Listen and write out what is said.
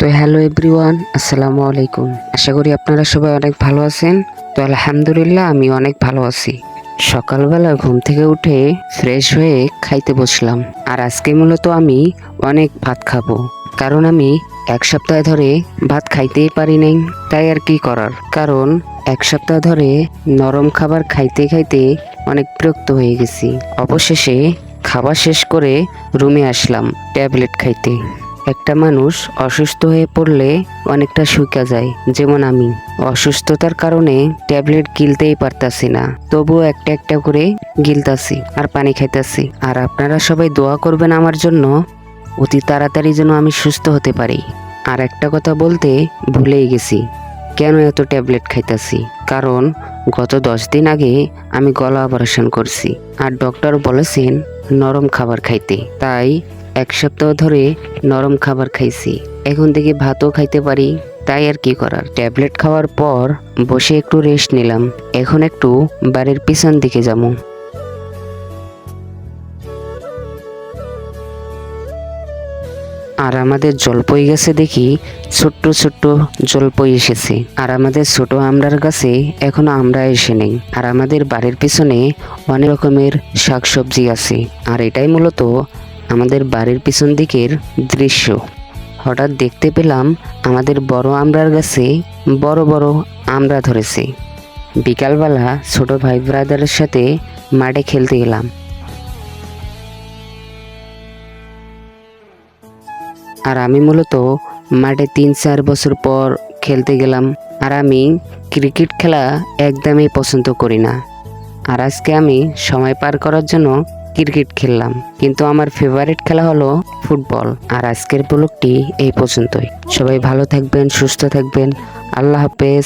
তো hello everyone, আসসালামু আলাইকুম। আশা করি আপনারা সবাই অনেক ভালো আছেন। তো আলহামদুলিল্লাহ আমি অনেক ভালো আছি। সকালবেলা ঘুম থেকে উঠে ফ্রেশ হয়ে খাইতে বসলাম। আর আজকে মূলত আমি অনেক ভাত খাবো, কারণ আমি এক সপ্তাহ ধরে ভাত খাইতেই পারি নাই। তাই আর কি করার, কারণ এক সপ্তাহ ধরে নরম খাবার খাইতে খাইতে অনেক বিরক্ত হয়ে গেছি। অবশেষে খাবার শেষ করে রুমে আসলাম ট্যাবলেট খাইতে। একটা মানুষ অসুস্থ হয়ে পড়লে অনেকটা শুকা যায়, যেমন আমি অসুস্থতার কারণে ট্যাবলেট গিলতেই পারতাছি না, তবুও একটা একটা করে গিলতাছি আর পানি খাইতাছি। আর আপনারা সবাই দোয়া করবেন আমার জন্য, অতি তাড়াতাড়ি যেন আমি সুস্থ হতে পারি। আর একটা কথা বলতে ভুলেই গেছি, কেন এত ট্যাবলেট খাইতাছি, কারণ গত 10 দিন আগে আমি গলা অপারেশন করছি, আর ডক্টর বলেছেন নরম খাবার খাইতে। তাই এক সপ্তাহ ধরে নরম খাবার খাইছি, এখন থেকে ভাতও খাইতে পারি। তাই আর কি করার, ট্যাবলেট খাওয়ার পর বসে একটু রেস্ট নিলাম। এখন একটু বাড়ির পিছন দিকে যাবো। আর আমাদের জলপই গাছে দেখি ছোট্ট ছোট্ট জলপই এসেছে। আর আমাদের ছোট আমড়ার গাছে এখনো আমড়া এসে নেই। আর আমাদের বাড়ির পিছনে অনেক রকমের শাকসবজি আছে। আর এটাই মূলত আমাদের বাড়ির পিছন দিকের দৃশ্য। হঠাৎ দেখতে পেলাম আমাদের বড় আমড়ার গাছে বড় বড় আমড়া ধরেছে। বিকালবেলা ছোট ভাই ব্রাদারের সাথে মাঠে খেলতে গেলাম। আর আমি মূলত মাঠে 3-4 বছর পর খেলতে গেলাম। আর আমি ক্রিকেট খেলা একদমই পছন্দ করি না। আর আজকে আমি সময় পার করার জন্য ক্রিকেট খেললাম, কিন্তু আমার ফেভারিট খেলা হলো ফুটবল। আর আজকের ব্লগটি এই পর্যন্তই। সবাই ভালো থাকবেন, সুস্থ থাকবেন। আল্লাহ হাফেজ।